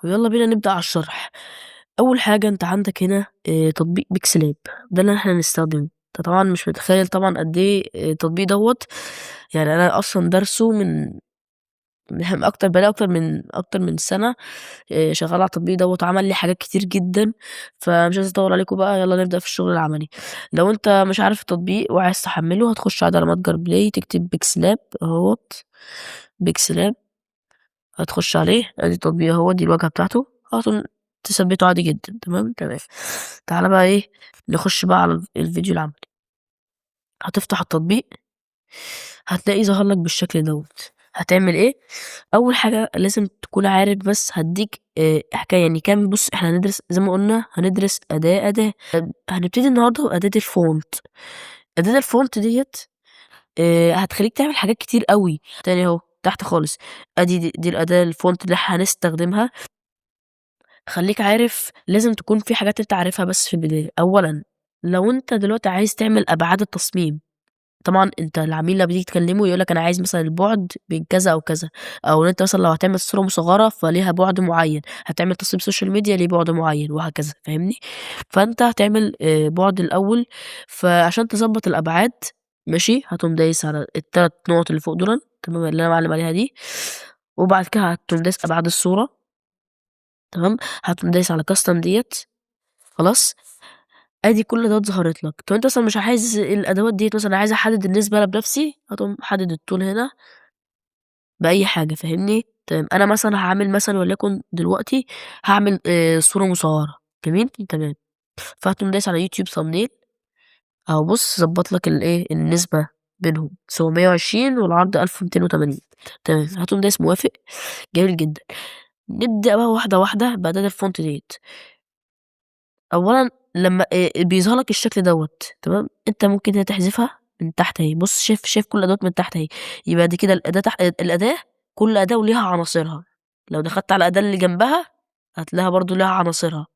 ويلا بينا نبدأ على الشرح. أول حاجة أنت عندك هنا تطبيق بيكسلاب، ده اللي احنا هنستخدمه. انت طبعا مش متخيل طبعا قد ايه التطبيق دوت. يعني أنا أصلا درسه من أكتر من سنة. شغال على التطبيق دوت، عمل لي حاجات كتير جدا. فمش عايز أطول عليكم بقى، يلا نبدأ في الشغل العملي. لو أنت مش عارف التطبيق وعايز تحمله، هتخش على متجر بلاي، تكتب بيكسلاب اهوت. بيكسلاب، هتخش عليه، ادي التطبيق اهو، دي الواجهة بتاعته. هتقوم تثبته عادي جدا. تمام. تعالى بقى ايه، نخش بقى على الفيديو العملي. هتفتح التطبيق، هتلاقيه ظهر لك بالشكل دوت. هتعمل ايه؟ اول حاجه لازم تكون عارف، بس هديك حكايه يعني كام. بص، احنا هندرس زي ما قلنا، هندرس اداه. هنبتدي النهارده باداه الفونت. اداه الفونت ديت هتخليك تعمل حاجات كتير قوي. تاني اهو تحت خالص، ادي دي الاداه الفونت اللي هنستخدمها. خليك عارف، لازم تكون في حاجات انت عارفها بس في البداية. اولا، لو انت دلوقتي عايز تعمل ابعاد التصميم، طبعا انت العميل لما بيجي تكلمه يقولك انا عايز مثلا البعد بين كذا او كذا. او انت مثلا لو هتعمل صورة مصغرة فليها بعد معين، هتعمل تصميم سوشيال ميديا ليه بعد معين، وهكذا. فاهمني؟ فانت هتعمل بعد الاول. فعشان تظبط الابعاد، ماشي، هتقوم دايس على الثلاث نقط اللي فوق دول، تمام، اللي انا معلم عليها دي. وبعد كده هتقوم دايس ابعاد الصورة. تمام. هتقوم دايس على كاستم ديت. خلاص، ادي كل ده ظهرت لك. طب انت مثلا مش عايز الادوات ديت، مثلا عايز احدد النسبه انا بنفسي، هتقوم حدد الطول هنا باي حاجه. فاهمني؟ تمام. انا مثلا هعمل مثلا، وليكن دلوقتي هعمل صوره مصوره. جميل. تمام. فهتقوم دايس على يوتيوب ثامنيل، اهو بص ظبط لك الايه النسبه بينهم 720 والعرض 1280. تمام. هتقوم دايس موافق. جميل جدا. نبدا بقى واحده واحده باعداد الفونت ديت. اولا، لما بيظهر لك الشكل دوت، تمام، انت ممكن هنا تحذفها من تحت اهي. بص، شايف كل الادوات من تحت اهي. يبقى دي كده الاداه تحت الاداه. كل اداه وليها عناصرها. لو دخلت على الاداه اللي جنبها، هتلاقيها برضو ليها عناصرها.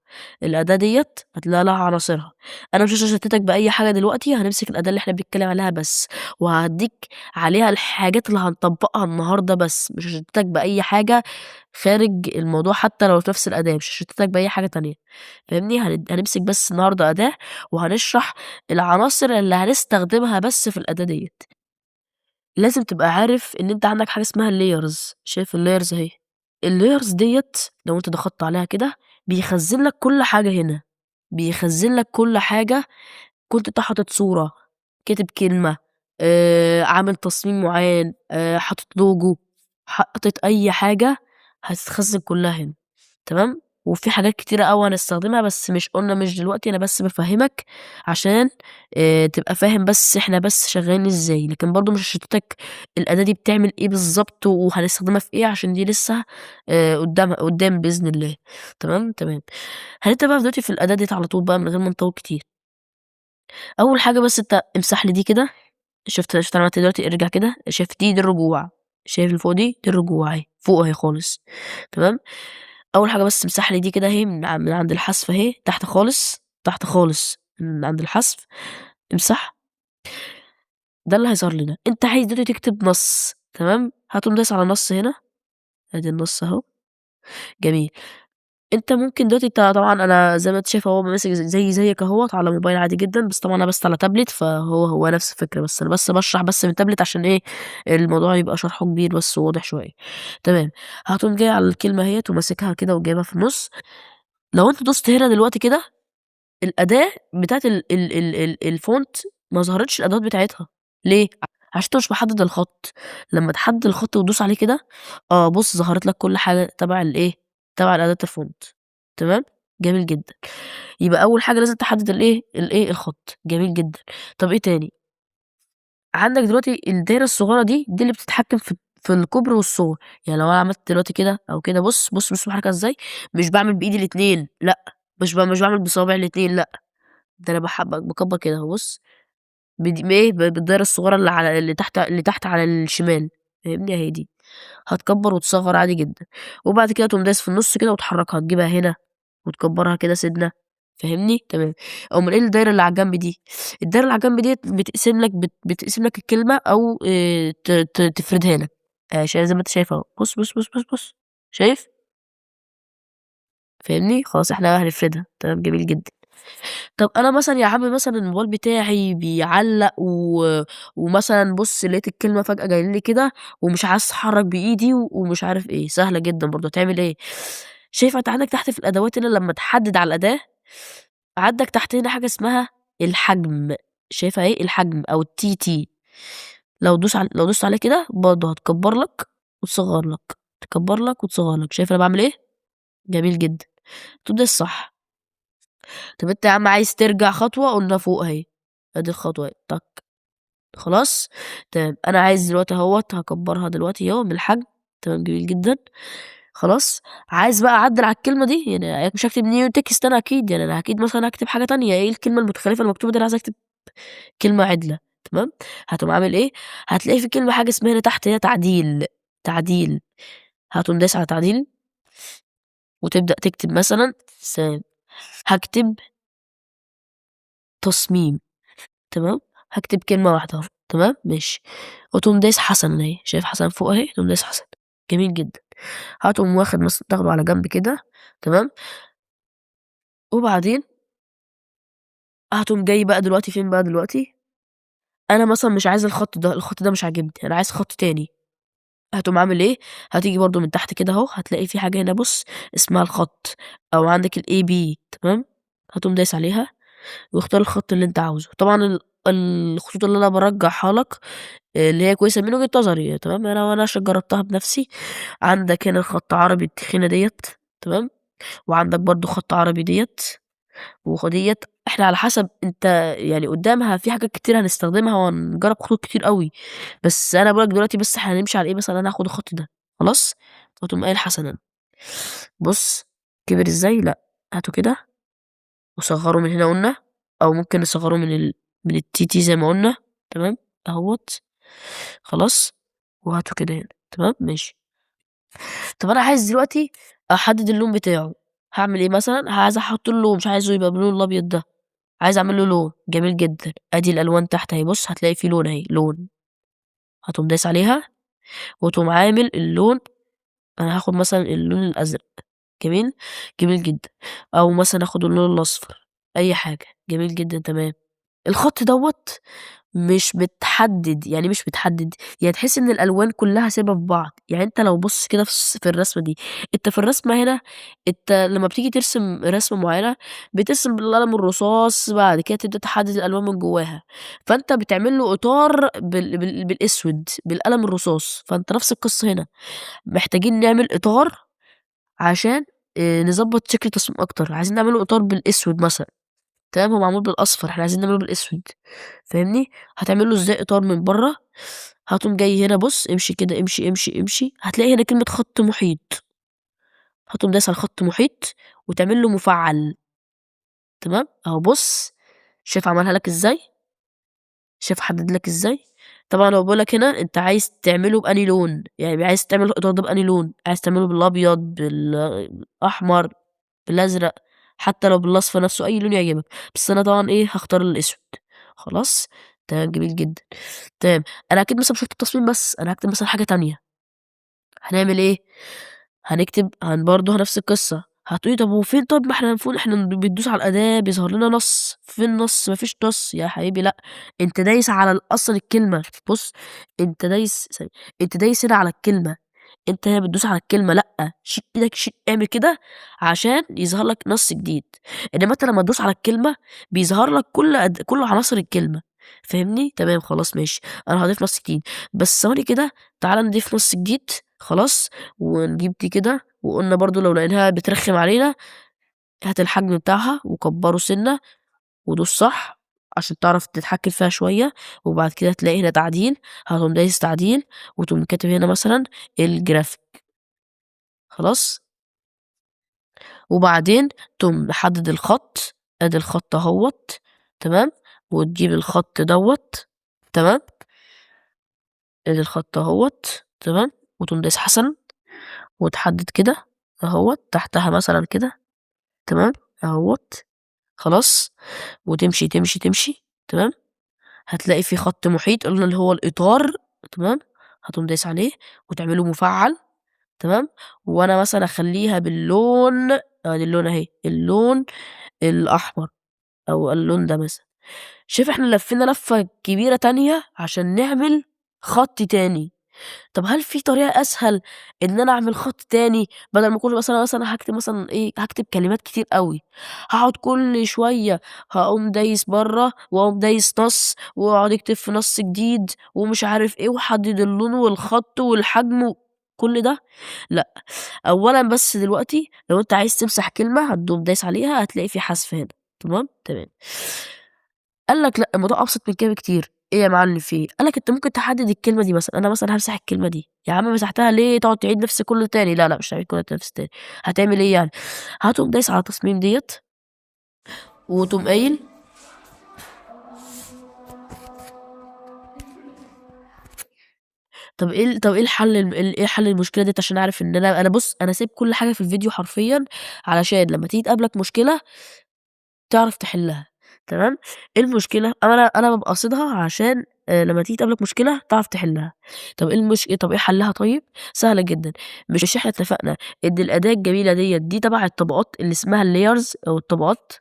الاداه ديت هتلاقي لها عناصرها. انا مش هشتتك باي حاجه دلوقتي، هنمسك الاداه اللي احنا بنتكلم عليها بس. وهديك عليها الحاجات اللي هنطبقها النهارده بس، مش هشتتك باي حاجه خارج الموضوع. حتى لو في نفس الاداه مش هشتتك باي حاجه تانية. فاهمني؟ هنمسك بس النهارده أداة، وهنشرح العناصر اللي هنستخدمها بس في الأداة ديت. لازم تبقى عارف إن أنت عندك حاجة اسمها الlayers. شايف الlayers أهي؟ الlayers ديت لو أنت ضغطت عليها كده، بيخزن لك كل حاجة هنا. بيخزن لك كل حاجة. كنت انت حاطط صورة، كاتب كلمة، عامل تصميم معين، حاطط لوجو، حاطط أي حاجة، هتتخزن كلها هنا. تمام. وفي حاجات كتيرة أوي هنستخدمها، بس مش قلنا مش دلوقتي، أنا بس بفهمك عشان تبقى فاهم بس احنا بس شغالين ازاي. لكن برضو مش هشتتك الأداة دي بتعمل ايه بالظبط وهنستخدمها في ايه، عشان دي لسه قدام بإذن الله. تمام. هنبدأ بقى دلوقتي في الأداة دي على طول بقى من غير ما نطول كتير. أول حاجة بس أنت امسح لي دي كده. شُفت أنا عملت إيه دلوقتي؟ ارجع كده، شايف دي الرجوع. شايف اللي فوق دي الرجوع أهي، فوق أهي خالص. تمام. أول حاجة بس امسح لي دي كده أهي من عند الحذف أهي، تحت خالص، تحت خالص من عند الحذف. امسح. ده اللي هيظهر لنا. أنت عايز دلوقتي تكتب نص، تمام، هتقوم دايس على نص هنا. أدي النص أهو. جميل. أنت ممكن دلوقتي أنت طبعًا أنا زي ما أنت شايف أهو ماسك زيك أهوّة على موبايل عادي جدًا، بس طبعًا أنا على تابلت، فهو نفس الفكرة. بس أنا بس باشرح بس من تابلت عشان إيه، الموضوع يبقى شرحه كبير بس وواضح شوية. تمام. هتقوم جاي على الكلمة أهيّة وماسكها كده وجايبها في النُص. لو أنت دوست هنا دلوقتي كده، الأداة بتاعة ال الfont ما ظهرتش الأدوات بتاعتها. ليه؟ عشان أنت مش محدد الخط. لمّا تحدد الخط وتدوس عليه كده، بُص ظهرت لك كل حاجة تبع الإيه، تبع الأداة الfont. تمام. جميل جدًا. يبقى أول حاجة لازم تحدد الخط. جميل جدًا. طب إيه تاني؟ عندك دلوقتي الدايرة الصغيرة دي اللي بتتحكم في الكُبر والصغر. يعني لو أنا عملت دلوقتي كده أو كده، بُص باحركها إزاي. مش باعمل بإيدي الاتنين، لأ. مش باعمل بصوابعي الاتنين، لأ. ده أنا باكبّر كده أهو. بُص، إيه، بالدايرة الصغيرة اللي تحت على الشمال. فاهمني؟ أهي دي. هتكبّر وتصغّر عادي جدًا. وبعد كده تقوم دايس في النُص كده وتحرّكها، تجيبها هنا وتكبّرها كده سِنّة. فاهمني؟ تمام. أومال إيه الدايرة اللي على الجنب دي؟ الدايرة اللي على الجنب ديّة بتقسم لك الكلمة، أو ت ت تفردها لك. زي ما أنت شايف أهو. بُص. شايف؟ فاهمني؟ خلاص إحنا بقى هنفردها، تمام جميل جدًا. طب أنا مثلًا يا عم مثلًا الموبايل بتاعي بيعلّق ومثلًا بُص لقيت الكلمة فجأة جاية لي كده ومش عايز أتحرّك بإيدي ومش عارف إيه، سهلة جدًا برضه هتعمل إيه، شايف أنت عندك تحت في الأدوات هنا لمّا تحدد على الأداة، عندك تحت هنا حاجة اسمها الحجم، شايفها أهي الحجم أو الTT لو دوست عليه كده برضه هتكبّر لك وتصغّر لك، تكبّر لك وتصغّر لك، شايف أنا باعمل إيه؟ جميل جدًا، ده الصح. طب أنت يا عم عايز ترجع خطوة قُلنا فوق أهي، أدي الخطوة أهي خلاص، تمام، أنا عايز دلوقتي أهوّة هاكبّرها دلوقتي أهو من الحجم، تمام جميل جدًا، خلاص، عايز بقى أعدّل على الكلمة دي، يعني مش هاكتب new text أنا أكيد، يعني أنا أكيد مثلًا هاكتب حاجة تانية، إيه الكلمة المتخلفة المكتوبة دي أنا عايز أكتب كلمة عدلة، تمام، هتقوم عامل إيه، هتلاقي في كلمة حاجة اسمها هنا تحت هنا تعديل، تعديل، هتقوم دايس على تعديل وتبدأ تكتب مثلًا هاكتب تصميم. تمام، هاكتب كلمة واحدة أهو، تمام، ماشي، وتقوم دايس حسن أهي، شايف حسن فوق أهي، تقوم دايس حسن، جميل جدًا، هتقوم واخد مثلًا تاخده على جنب كده، تمام، وبعدين هتقوم جاي بقى دلوقتي فين بقى دلوقتي، أنا مثلًا مش عايز الخط ده، الخط ده مش عاجبني، أنا عايز خط تاني، هتقوم عامل إيه، هتيجي برضه من تحت كده أهو، هتلاقي في حاجة هنا بُص اسمها الخط أو عندك الAB تمام، هتقوم دايس عليها واختار الخط اللي أنت عاوزه، طبعًا الخطوط اللي أنا بارجحها لك اللي هي كويسة من وجهة نظري تمام، أنا عشان جربتها بنفسي، عندك هنا خط عربي التخينة ديّة تمام، وعندك برضه خط عربي ديّة وديّة، إحنا على حسب أنت يعني قدّامها في حاجات كتير هنستخدمها وهنجرب خطوط كتير أوي، بس أنا باقول لك دلوقتي بس إحنا هنمشي على إيه مثلًا أنا هاخد الخط ده خلاص، وتقوم قايل حسنًا، بُص كبر إزاي، لأ هاته كده وصغّره من هنا قُلنا، أو ممكن نصغّره من الTT زي ما قُلنا تمام، أهوّة خلاص، وهاته كده هنا تمام، ماشي. طب أنا عايز دلوقتي أحدد اللون بتاعه، هاعمل إيه مثلًا، عايز أحط له مش عايزه يبقى باللون الأبيض ده، عايز أعمل له لون، جميل جدًا، أدي الألوان تحت أهي بُص هتلاقي في لون أهي، لون، هتقوم دايس عليها وتقوم عامل اللون أنا هاخد مثلًا اللون الأزرق، جميل، جميل جدًا، أو مثلًا آخد اللون الأصفر، أي حاجة، جميل جدًا، تمام. الخط دوّة مش بتحدد، يعني تحس إن الألوان كلّها سايبة في بعض، يعني أنت لو بُص كده في الرسمة دي، أنت في الرسمة هنا أنت لمّا بتيجي ترسم رسمة معيّنة، بترسم بالقلم الرصاص، بعد كده تبدأ تحدد الألوان من جواها، فأنت بتعمل له إطار بالأسود، بالقلم الرصاص، فأنت نفس القصة هنا، محتاجين نعمل إطار عشان نضبّط شكل التصميم أكتر، عايزين نعمل له إطار بالأسود مثلًا. تمام، هو معمول بالأصفر، إحنا عايزين نعمله بالأسود، فاهمني؟ هتعمل له إزاي إطار من برّه، هتقوم جاي هنا بُص، امشي كده، امشي، امشي، امشي، هتلاقي هنا كلمة خط محيط، هتقوم دايس على خط محيط وتعمل له مفعّل، تمام؟ أهو بُص، شايف عملها لك إزاي؟ شايف حدد لك إزاي؟ طبعًا هو بيقول لك هنا أنت عايز تعمله بأنهي لون، يعني عايز تعمل الإطار ده بأنهي لون، عايز تعمله بالأبيض، بالأحمر، بالأزرق، حتى لو بالأصفر نفسه، أي لون يعجبك، بس أنا طبعًا إيه، هاختار الأسود، خلاص، تمام جميل جدًا، تمام، أنا أكيد مثلًا مش هاكتب تصميم بس، أنا هاكتب مثلًا حاجة تانية، هنعمل إيه، برضه نفس القصة، هتقولي طب وفين طب ما إحنا المفروض إحنا بندوس على الأداة بيظهر لنا نص، فين نص؟ ما فيش نص، يا حبيبي لأ، أنت دايس على أصلًا الكلمة، بُص أنت دايس أنت دايس هنا على الكلمة. أنت هنا بتدوس على الكلمة لأ، شيل إيدك اعمل كده عشان يظهر لك نص جديد، إنما أنت لمّا تدوس على الكلمة بيظهر لك كل عناصر الكلمة، فاهمني؟ تمام خلاص ماشي، أنا هاضيف نص جديد، بس ثواني كده تعالَ نضيف نص جديد خلاص، ونجيب دي كده، وقُلنا برضه لو لقيناها بترخم علينا هات الحجم بتاعها وكبّره سِنّة ودوس صح عشان تعرف تتحكم فيها شوية، وبعد كده تلاقي هنا تعديل، هتقوم دايس تعديل وتقوم كاتب هنا مثلًا الجرافيك. خلاص، وبعدين تقوم محدد الخط، أدي الخط أهوّة تمام، وتجيب الخط دوّة تمام، أدي الخط أهوّة تمام، وتقوم دايس حسن وتحدد كده أهوّة تحتها مثلًا كده تمام، أهوّة خلاص، وتمشي، تمشي، تمشي تمام، هتلاقي في خط محيط قلنا اللي هو الإطار تمام، هتقوم دايس عليه وتعمل له مفعّل تمام، وأنا مثلًا أخلّيها باللون أدي اللون أهي، اللون الأحمر أو اللون ده مثلًا. شايف إحنا لفّينا لفّة كبيرة تانية عشان نعمل خط تاني. طب هل في طريقة أسهل إن أنا أعمل خط تاني بدل ما كل مثلًا هاكتب مثلًا إيه، هاكتب كلمات كتير أوي، هاقعد كل شوية هاقوم دايس برّه وأقوم دايس نَص وأقعد أكتب في نَص جديد ومش عارف إيه وأحدد اللون والخط والحجم كل ده؟ لأ، أولًا بس دلوقتي لو أنت عايز تمسح كلمة هتقوم دايس عليها هتلاقي في حذف هنا، تمام، تمام. قال لك لأ، الموضوع أبسط من كده بكتير، إيه يا معلم في إيه؟ قال لك أنت ممكن تحدد الكلمة دي مثلًا، أنا مثلًا هامسح الكلمة دي، يا عم مسحتها ليه تقعد تعيد نفس كل تاني، لا، لأ، مش هاعيد كل نفس تاني، هتعمل إيه يعني؟ هتقوم دايس على التصميم ديّة وتقوم قايل طب إيه الحل إيه حل المشكلة ديّة عشان أعرف إن أنا بُص، أنا سايب كل حاجة في الفيديو حرفيًا علشان لمّا تيجي تقابلك مشكلة تعرف تحلّها، تمام، إيه المشكلة؟ أنا بابقى قاصدها عشان لمّا تيجي تقابلك مشكلة تعرف تحلّها. طب إيه حلّها طيب؟ سهلة جدًا، مش إحنا اتفقنا إن الأداة الجميلة ديّة دي تبع الطبقات اللي اسمها الlayers أو الطبقات؟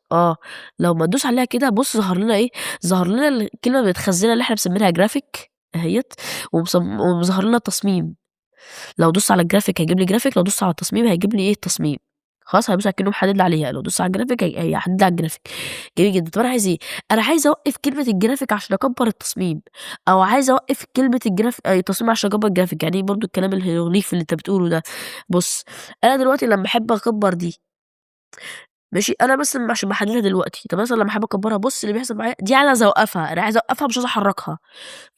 لمّا تدوس عليها كده بُص ظهر لنا إيه، ظهر لنا الكلمة المتخزنة اللي إحنا مسمينها graphic أهيّة وظهر لنا التصميم. لو دوست على الجرافيك هيجيب لي جرافيك، لو دوست على التصميم هيجيب لي إيه، تصميم. خلاص هيدوس أكنه محدد لي عليها، لو دوست على الجرافيك هيحدد لي على الجرافيك. جميل جدًا. طب أنا عايز إيه؟ أنا عايز أوقّف كلمة الجرافيك عشان أكبّر التصميم، أو عايز أوقّف كلمة التصميم عشان أكبّر الجرافيك، يعني إيه برضه الكلام الهيروغليفي اللي أنت بتقوله ده؟ بُص، أنا دلوقتي لمّا أحب أكبّر دي ماشي، أنا مثلًا عشان باحددها دلوقتي، طب مثلًا لمّا أحب أكبّرها بُص اللي بيحصل معايا دي أنا عايز أوقّفها، أنا عايز أوقّفها مش عايز أحرّكها.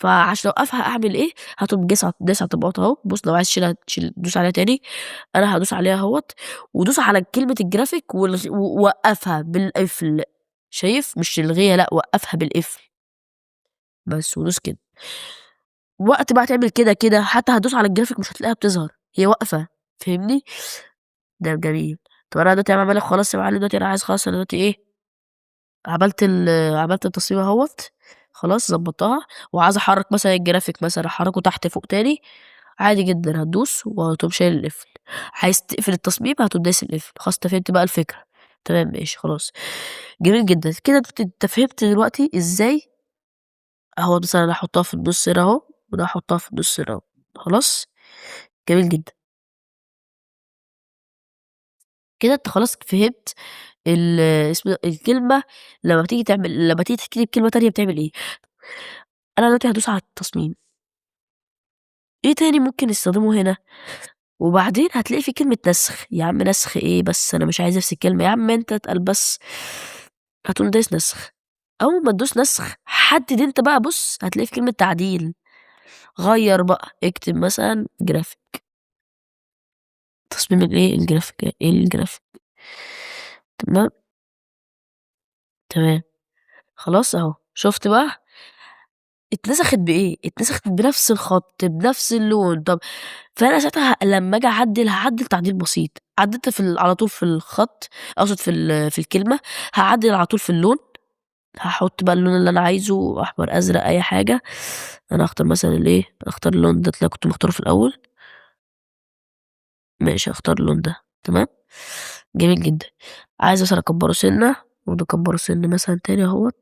فعشان أوقّفها أعمل إيه، هتقوم دايس على الطبقات أهو، بُص لو عايز تشيلها دوس عليها تاني، أنا هادوس عليها أهوّة، ودوس على كلمة الجرافيك ووقّفها بالقفل، شايف؟ مش الغيها لأ، وقّفها بالقفل، بس ودوس كده. وقت بقى تعمل كده، حتى هتدوس على الجرافيك مش هتلاقيها بتظهر، هي واقفة، فاهمني؟ ده جميل. طب أنا دلوقتي هاعمل لك خلاص يا معلم دلوقتي أنا عايز خلاص أنا دلوقتي إيه، عملت التصميم أهوّة، خلاص ضبّطتها وعايز أحرّك مثلًا الجرافيك مثلًا أحرّكه تحت فوق تاني، عادي جدًا هتدوس وهتقوم شايل القفل، عايز تقفل التصميم هتقوم دايس القفل، خلاص أنت فهمت بقى الفكرة، تمام ماشي خلاص، جميل جدًا، كده أنت فهمت دلوقتي إزاي أهو مثلًا أنا هاحطها في النُص هنا أهو، وده هاحطها في النُص هنا أهو، خلاص، جميل جدًا، كده أنت خلاص فهمت اسمه ده الكلمة لمّا تيجي تكتب كلمة تانية بتعمل إيه. أنا دلوقتي هادوس على التصميم، إيه تاني ممكن نستخدمه هنا؟ وبعدين هتلاقي في كلمة نسخ، يا عم نسخ إيه بس أنا مش عايز نفس الكلمة، يا عم أنت اتقل بس، هتقوم دايس نسخ، أول ما تدوس نسخ حدد أنت بقى بُص هتلاقي في كلمة تعديل، غيّر بقى، اكتب مثلًا جرافيك، تصميم الإيه الجرافيك الجرافيك تمام، تمام، خلاص أهو، شُفت بقى؟ اتنسخت بإيه؟ اتنسخت بنفس الخط، بنفس اللون، طب فأنا ساعتها لمّا آجي أعدّل، هاعدّل تعديل بسيط، عدّلت على طول في الخط، أقصد في الكلمة، هاعدّل على طول في اللون، هاحط بقى اللون اللي أنا عايزه، أحمر، أزرق، أي حاجة، أنا هاختار مثلًا الإيه، هاختار اللون ده اللي أنا كنت مختاره في الأول، ماشي هاختار اللون ده، تمام، جميل جدًا، عايز مثلًا أكبّره سِنّة، وده أكبّره سِنّة مثلًا تاني أهوّة،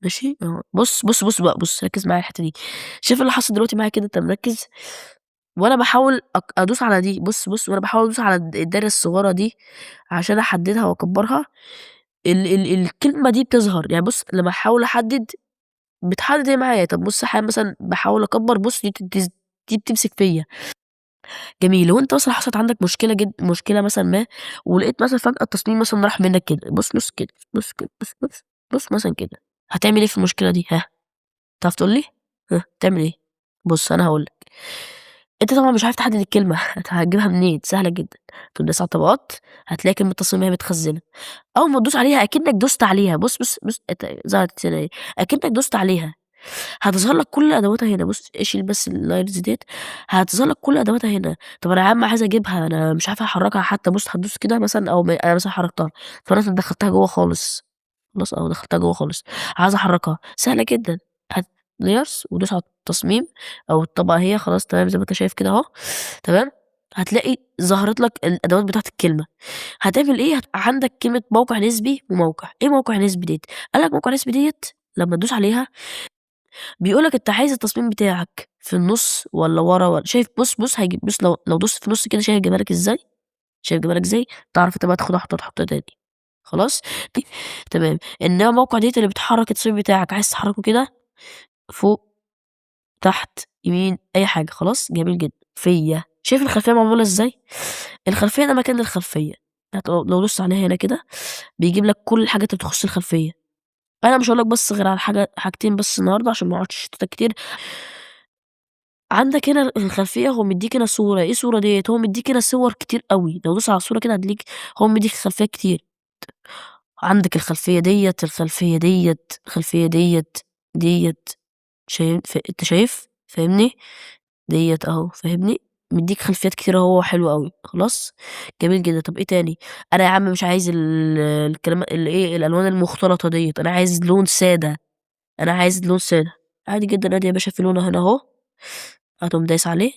ماشي، بُص بقى، بُص ركّز معايا الحتّة دي، شايف اللي حصل دلوقتي معايا كده أنت مركّز؟ وأنا باحاول أدوس على دي، بُص وأنا باحاول أدوس على الدايرة الصغيرة دي عشان أحددها وأكبرها، الكلمة دي بتظهر، يعني بُص لمّا أحاول أحدد بتحدد هي معايا، طب بُص أحيانًا مثلًا باحاول أكبر بُص دي بتمسك فيّا، جميل، لو أنت مثلًا حصلت عندك مشكلة مثلًا ما، ولقيت مثلًا فجأة التصميم مثلًا راح منك كده، بُص كده، بُص كده، بُص مثلًا كده، هتعمل إيه في المشكلة دي؟ ها، تعرف تقول لي؟ هتعمل إيه؟ بُص أنا هاقول لك. أنت طبعًا مش عارف تحدد الكلمة هتجيبها منين؟ سهلة جدًا، تقوم دايس على الطبقات هتلاقي كلمة تصميم وهي متخزنة، أول ما تدوس عليها أكنك دوست عليها، بُص ظهرت هنا أهي، أكنك دوست عليها، هتظهر لك كل أدواتها هنا، بُص شيل بس اللاينز ديّة، هتظهر لك كل أدواتها هنا، طب أنا يا عم عايز أجيبها أنا مش عارف أحركها حتى، بُص هتدوس كده مثلًا أو أنا مثلًا حركتها، فمثلًا دخلتها جوّه خالص، خلاص أهو دخلتها جوّه خالص، عايز أحركها، سهلة جدًا، layers ودوس على التصميم أو الطبقة أهي خلاص تمام زي ما أنت شايف كده أهو، تمام، هتلاقي ظهرت لك الادوات بتاعه الكلمه. هتعمل ايه؟ عندك كلمه موقع نسبي وموقع. ايه موقع نسبي ديت؟ قال لك موقع نسبي ديت لما تدوس عليها بيقول لك انت عايز التصميم بتاعك في النص ولا ورا ولا شايف. بص هيجيب. بص لو دوست في النص كده، شايف جمالك ازاي؟ شايف جمالك ازاي؟ تعرف انت بقى تاخدها تحطها تاني. خلاص. تمام. انما الموقع ديت اللي بتحرك التصميم بتاعك، عايز تحركه كده فوق، تحت، يمين، اي حاجه. خلاص، جميل جدا. شايف الخلفيه معموله ازاي؟ الخلفيه ده مكان الخلفيه. لو دوست عليها هنا كده بيجيب لك كل الحاجات اللي تخص الخلفيه. انا مش هقول لك بس غير على حاجتين بس النهارده عشان ما اقعدش اشتتك كتير. عندك هنا الخلفيه، هو مديك هنا صوره. ايه الصوره ديت؟ هو مديك هنا صور كتير قوي. لو دوست على الصوره كده هتلاقيك هو مديك خلفيات كتير. عندك الخلفيه ديت، الخلفيه ديت، الخلفيه ديت. شايف؟ انت شايف؟ فاهمني؟ ديت اهو. فاهمني؟ مديك خلفيات كتير اهو. حلو قوي. خلاص، جميل جدا. طب ايه تاني؟ انا يا عم مش عايز الكلام اللي ايه الالوان المختلطه ديت. انا عايز لون ساده. انا عايز لون ساده. عادي جدا. ادي يا باشا في لون هنا اهو. هتقوم دايس عليه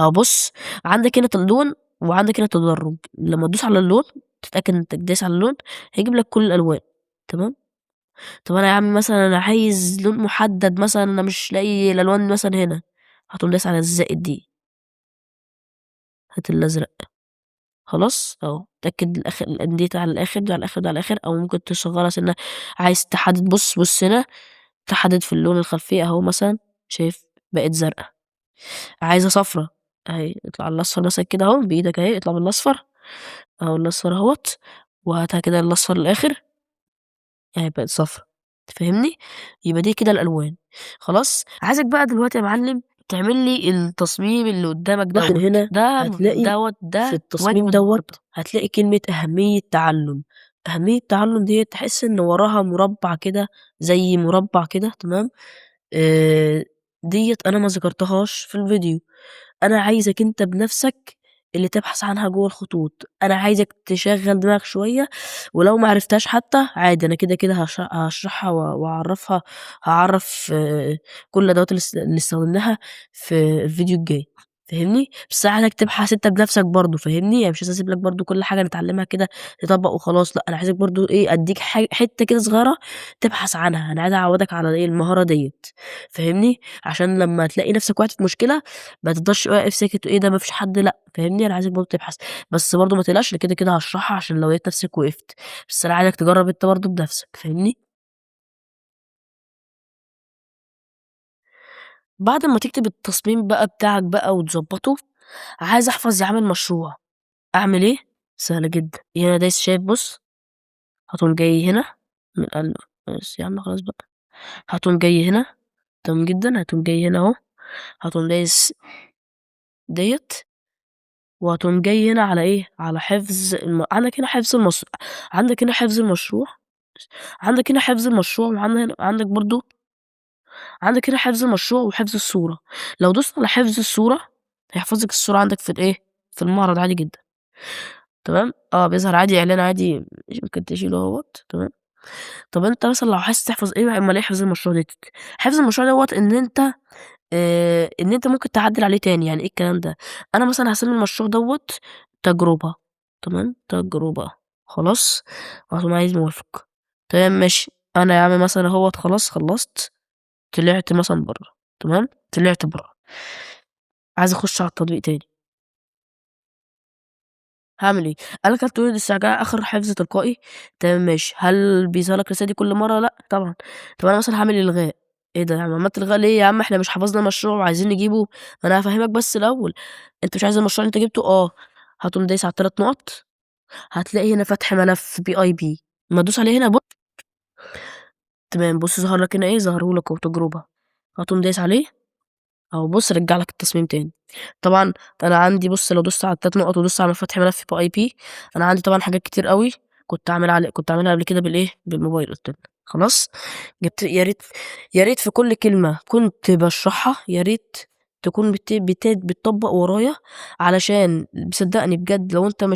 اهو. بص، عندك هنا اللون وعندك هنا التدرج. لما تدوس على اللون تتاكد انك دايس على اللون، هيجيب لك كل الالوان. تمام. طب انا يا عم مثلا انا عايز لون محدد، مثلا انا مش لاقي الالوان مثلا هنا. هتقوم دايس على الزائد دي. هات الازرق. خلاص اهو. تأكد الاخر الانديت على الاخر دي، على الاخر ده، على الاخر. او ممكن تصغرها سنة. عايز تحدد. بص هنا تحدد في اللون الخلفية اهو. مثلا شايف بقت زرقاء. عايزة صفرة اهي. اطلع على الاصفر مثلا كده اهو بايدك اهي. اطلع بالاصفر اهو. الاصفر اهوت. وهاتها كده الاصفر الاخر يعني بقت صفرا. تفهمني؟ يبقى دي كده الالوان. خلاص. عايزك بقى دلوقتي يا معلم تعمل لي التصميم اللي قدامك احنا هنا هتلاقي ده في واجب التصميم النهارده. هتلاقي كلمة أهمية تعلم. أهمية تعلم دي تحس إن وراها مربع كده، زي مربع كده. تمام. ديت أنا ما ذكرتهاش في الفيديو. أنا عايزك أنت بنفسك اللي تبحث عنها جوه الخطوط. أنا عايزك تشغل دماغك شوية، ولو ما عرفتهاش حتى عادي. أنا كده هشرحها وأعرفها. هعرف كل الأدوات اللي استخدمناها في الفيديو الجاي. فاهمني؟ بس عايزك تبحث انت بنفسك برضو. فاهمني؟ يعني مش عايز اسيب لك برضو كل حاجه نتعلمها كده تطبق وخلاص. لا، انا عايزك برضو ايه اديك حته كده صغيره تبحث عنها. انا عايز اعودك على ايه المهاره ديت. فاهمني؟ عشان لما تلاقي نفسك وقعت في مشكله ما تفضلش واقف ساكت وايه ده ما فيش حد. لا، فاهمني؟ انا عايزك برضو تبحث. بس برضو ما تقلقش، أنا كده كده هشرحها عشان لو لقيت نفسك وقفت. بس انا عايزك تجرب انت برضو بنفسك. فاهمني؟ بعد ما تكتب التصميم بقى بتاعك بقى وتظبطه، عايز احفظ يا عم المشروع. اعمل ايه؟ سهله جدا. هنا دايس. شايف؟ بص، هتقوم جاي هنا من بس يا عم خلاص بقى. هتقوم جاي هنا. تمام جدا. هتقوم جاي هنا اهو. هتقوم دايس ديت. وهتقوم جاي هنا على ايه؟ على حفظ عندك هنا حفظ المشروع. عندك هنا حفظ المشروع. عندك هنا حفظ المشروع. عندك برضو عندك هنا حفظ المشروع وحفظ الصورة. لو دوست على حفظ الصورة هيحفظك الصورة عندك في الايه؟ في المعرض عادي جدا. تمام. بيظهر عادي اعلان عادي. ممكن تشيله اهوت. تمام. طب انت مثلا لو عايز تحفظ ايه اما ايه حفظ المشروع ده؟ حفظ المشروع دوت ان انت ممكن تعدل عليه تاني. يعني ايه الكلام ده؟ انا مثلا هسمي المشروع دوت تجربة. تمام. تجربة. خلاص. وهتقوم عايز موافق. تمام ماشي. انا يا عم مثلا اهوت خلاص خلصت. طلعت مثلا بره. تمام. طلعت بره. عايز اخش على التطبيق تاني. هاعمل إيه؟ قال لك هل تريد استرجاع آخر حفظ تلقائي؟ تمام ماشي. هل بيظهر لك الرسالة دي كل مرة؟ لأ طبعًا. طب أنا مثلًا هاعمل إلغاء. إيه ده يا عم عملت إلغاء ليه يا عم؟ إحنا مش حفظنا المشروع وعايزين نجيبه. ما أنا هافهمك بس الأول. أنت مش عايز المشروع اللي أنت جبته؟ هتقوم دايس على ال3 نقط. هتلاقي هنا فتح ملف PIB. أمّا تدوس عليه هنا تمام. بُص ظهر لك هنا إيه؟ ظهره لك أهو تجربة. هتقوم دايس عليه أهو. بُص رجّع لك التصميم تاني. طبعًا أنا عندي. بُص لو دوست على ال3 نقط ودوست على فتح ملف PIP، أنا عندي طبعًا حاجات كتير أوي كنت عاملها قبل كده بالإيه، بالموبايل قُلت لك. خلاص. يا ريت في كل كلمة كنت باشرحها يا ريت تكون بتطبّق ورايا، علشان صدّقني بجد لو أنت